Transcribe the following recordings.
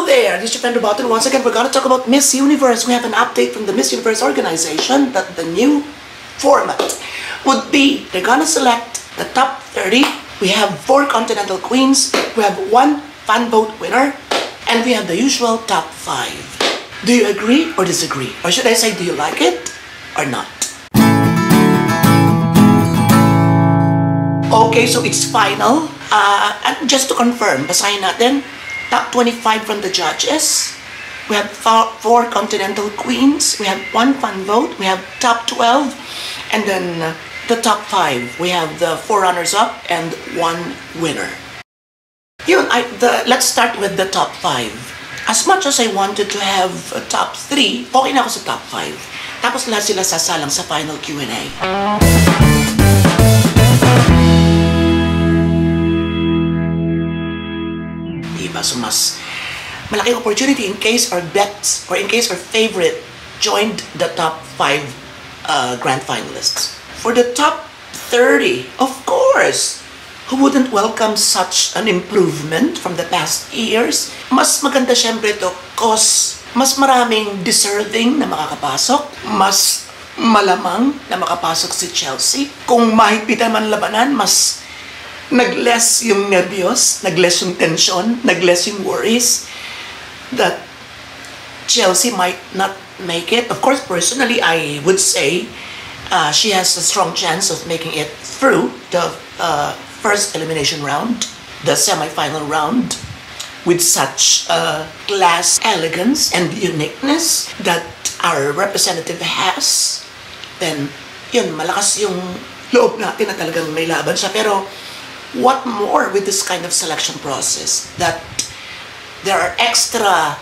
there, this is your friend Roboto. Once again, we're going to talk about Miss Universe. We have an update from the Miss Universe organization that the new format would be, they're going to select the top 30. We have 4 continental queens, we have 1 fan vote winner, and we have the usual top 5. Do you agree or disagree? Or should I say, do you like it or not? Okay, so it's final. And just to confirm, basahin natin, top 25 from the judges. We have 4 continental queens. We have 1 fan vote. We have top 12. And then the top 5. We have the 4 runners-up and 1 winner. Let's start with the top 5. As much as I wanted to have a top 3, okay na ako sa top 5. Tapos lahat sila sasalang sa final Q&A. Diba? So mas malaking opportunity in case our bets or in case our favorite joined the top 5 grand finalists. For the top 30, of course, who wouldn't welcome such an improvement from the past years? Mas maganda syempre ito cause mas maraming deserving na makakapasok, mas malamang na makapasok si Chelsea. Kung mahigpitan man labanan, mas nag-less yung nervyos, nag-less yung tension, nag-less yung worries that Chelsea might not make it. Of course, personally, I would say she has a strong chance of making it through the first elimination round, the semi-final round, with such class, elegance, and uniqueness that our representative has. Then, yun, malakas yung loob natin na talagang may laban siya. Pero, what more with this kind of selection process? That there are extra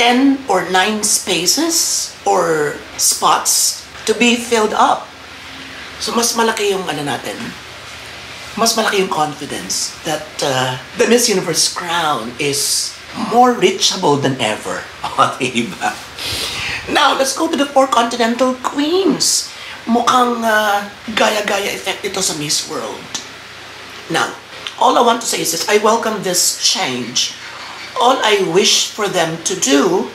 10 or 9 spaces or spots to be filled up. So, mas malaki yung natin. Mas malaki yung confidence that the Miss Universe crown is more reachable than ever. O, diba? Now, let's go to the 4 continental queens. Mukhang gaya-gaya effect ito sa Miss World. Now, all I want to say is this, I welcome this change. All I wish for them to do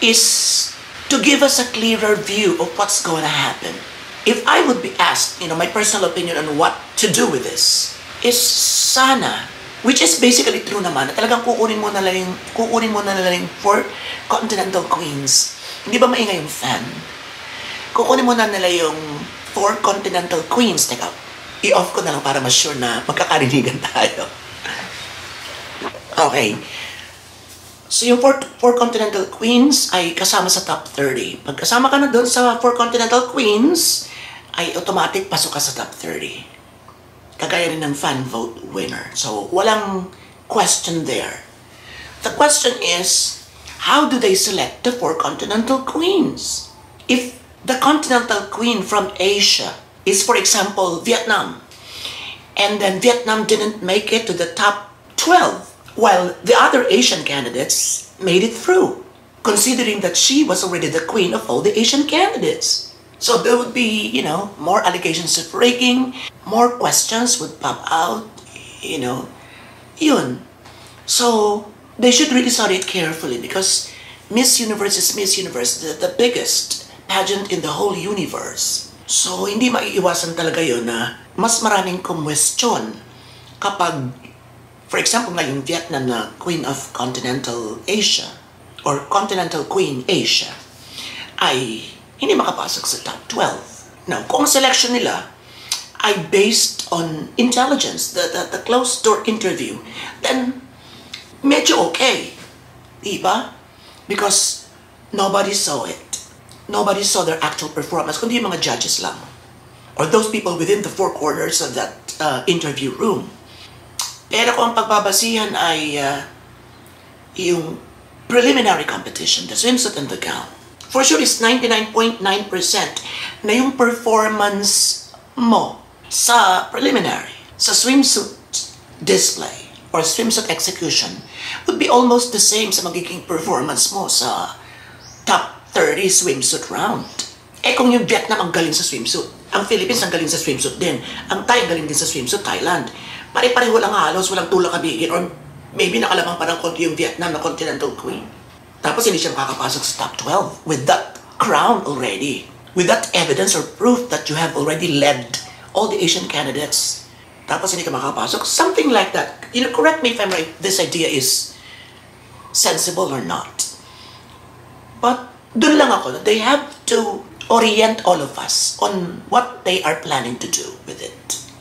is to give us a clearer view of what's going to happen. If I would be asked, my personal opinion on what to do with this, is sana, which is basically true naman, na talagang kukunin mo na lang yung 4 continental queens. Hindi ba maingay yung fan? Kukunin mo na nila yung 4 continental queens. Teka, i-off ko na lang para ma-sure na magkakarinigan tayo. Okay. So yung 4 continental queens ay kasama sa top 30. Pag kasama ka na doon sa 4 continental queens, ay automatic pasok ka sa top 30. Kagaya rin ng fan vote winner. So walang question there. The question is, how do they select the 4 continental queens? If the continental queen from Asia is, for example, Vietnam, and then Vietnam didn't make it to the top 12, while the other Asian candidates made it through, considering that she was already the queen of all the Asian candidates. So there would be, more allegations of raking, more questions would pop out, yun. So they should really study it carefully because Miss Universe is Miss Universe, the biggest pageant in the whole universe. So hindi maiiwasan talaga yun na mas maraming kumwestiyon kapag, for example, ngayong Vietnam na Queen of Continental Asia or Continental Queen Asia ay hindi makapasok sa top 12. Now, kung selection nila ay based on intelligence, the closed-door interview, then medyo okay. Diba? Because nobody saw it. Nobody saw their actual performance, kundi yung mga judges lang. Or those people within the 4 corners of that interview room. Pero kung ang pagbabasihan ay yung preliminary competition, the swimsuit and the gown, for sure it's 99.9% na yung performance mo sa preliminary, sa swimsuit display or swimsuit execution would be almost the same sa magiging performance mo sa top 30 swimsuit round. Eh kung yung Vietnam ang galing sa swimsuit, ang Philippines ang galing sa swimsuit din, ang Thai ang galing din sa swimsuit, Thailand, pare-pareho lang halos, walang tulak kabigin or maybe nakalamang pa ng konti yung Vietnam na Continental Queen. Tapos hindi siya makakapasok sa top 12 with that crown already. With that evidence or proof that you have already led all the Asian candidates. Tapos hindi ka makakapasok. Something like that. You know, correct me if I'm right, this idea is sensible or not. But dun lang ako, they have to orient all of us on what they are planning to do with it.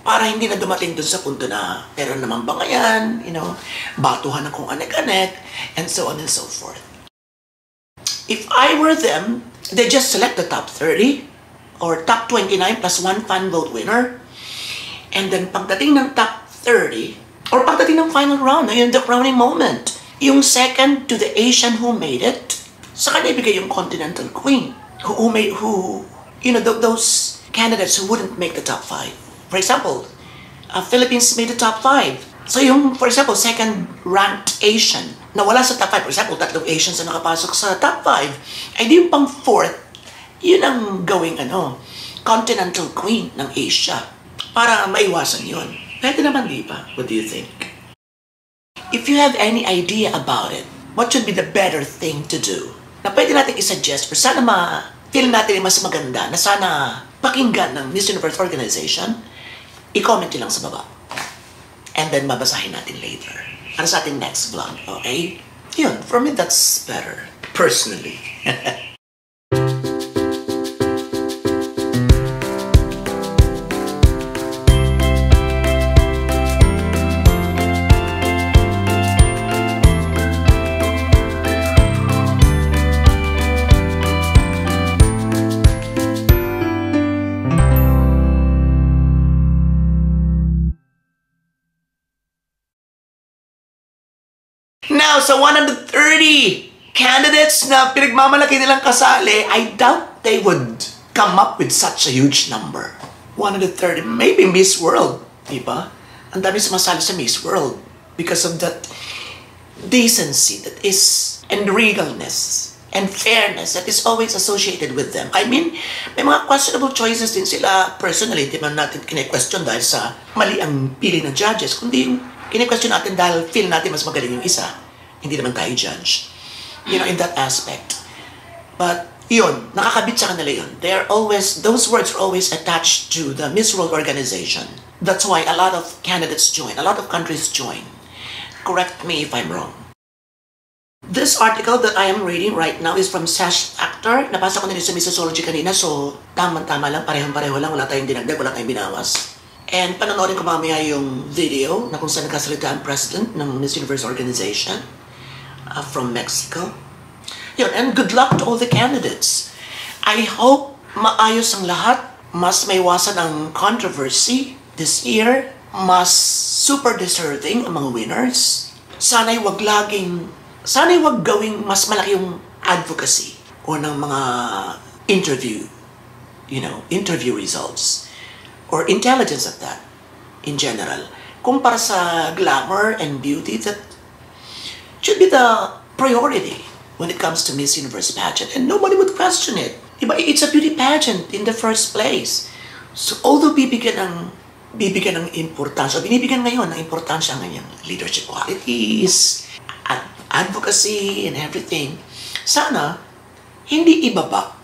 Para hindi na dumating dun sa punto na meron naman bangayan, you know, batuhan ng kung anek-anek, and so on and so forth. If I were them, they just select the top 30 or top 29 plus one fan vote winner. And then pagdating ng top 30, or pagdating ng final round, yung the crowning moment, yung second to the Asian who made it, sa kanya ibigay yung Continental Queen, who you know, those candidates who wouldn't make the top 5. For example, Philippines made the top 5. So yung, for example, second-ranked Asian na wala sa top 5, for example, tatlong Asians na nakapasok sa top 5, ay di yung pang 4th, yun ang gawing Continental Queen ng Asia. Para maiwasan yun. Pwede naman, di ba? What do you think? If you have any idea about it, what should be the better thing to do? Na pwede natin i-suggest, or sana feel natin mas maganda, na sana pakinggan ng Miss Universe Organization, i-comment nyo lang sa baba. And then babasahin natin later. Para sa ating next vlog, okay? Yun, for me that's better. Personally. Now, sa 130 candidates na pinagmamalaki nilang kasali, I doubt they would come up with such a huge number. 130, maybe Miss World, diba? Ang dami sumasali sa Miss World because of that decency that is, and regalness, and fairness that is always associated with them. I mean, may mga questionable choices din sila personally, di man natin kine-question dahil sa mali ang pili ng judges, kundi yung kine-question natin dahil feel natin mas magaling yung isa. Hindi naman tayo judge. You know, in that aspect. But, yun, nakakabit sa kanila yun. Those words are always attached to the Miss World Organization. That's why a lot of candidates join, a lot of countries join. Correct me if I'm wrong. This article that I am reading right now is from Sash Actor. Nabasa ko na rin sa Missology kanina, so tama-tama lang, parehong-pareho lang, wala tayong dinagdag, wala tayong binawas. And panonoorin ko mamaya yung video na kung saan nagkasalita ang president ng Miss Universe Organization from Mexico. Yun, and good luck to all the candidates. I hope maayos ang lahat, mas maiwasan ang controversy this year, mas super deserving ang mga winners. Sana'y wag gawing mas malaki yung advocacy o ng mga interview results. Or intelligence of that, in general. Kumpara sa glamour and beauty, that should be the priority when it comes to Miss Universe pageant. And nobody would question it. Diba? It's a beauty pageant in the first place. So, although binibigyan ng importansya, binibigyan ngayon ng importansya ng kanyang leadership qualities, advocacy, and everything, sana hindi ibaba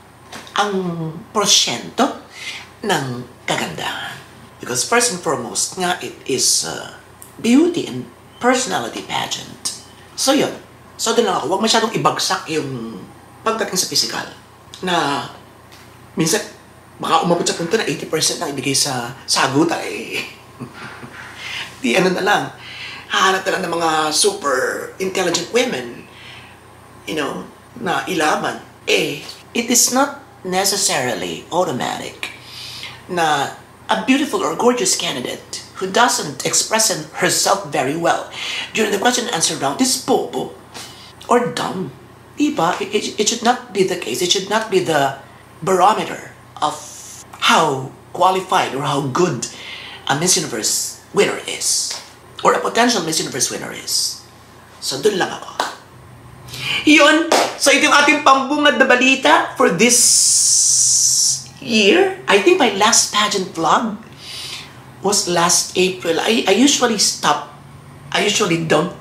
ang porsyento ng kagandahan. Because first and foremost nga, it is beauty and personality pageant. So yun. So doon lang ako, huwag masyadong ibagsak yung pagdating sa physical. Na minsan, baka umabot sa punto na 80% na ibigay sa sagutan eh. Di ano na lang, hahanap na lang ng mga super intelligent women, na ilaban. It is not necessarily automatic na a beautiful or gorgeous candidate who doesn't express herself very well during the question and answer round is bobo or dumb. Diba? It should not be the case. It should not be the barometer of how qualified or how good a Miss Universe winner is. Or a potential Miss Universe winner is. So, dun lang ako. Yun. So, ito yung ating pambungad na balita for this year. I think my last pageant vlog was last April. I usually stop. I usually don't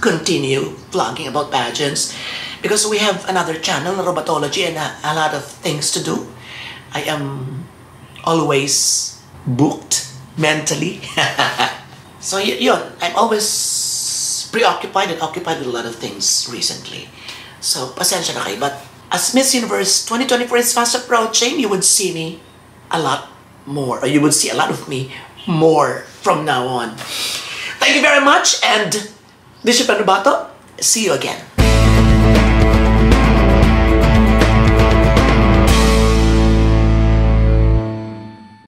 continue vlogging about pageants because we have another channel, Robontology, and a lot of things to do. I am always booked mentally. So yun, I'm always preoccupied and occupied with a lot of things recently. So pasensya na kayo, but as Miss Universe 2024 is fast approaching, you would see me a lot more, or you would see a lot of me more from now on. Thank you very much, and Bishop Anubato, see you again.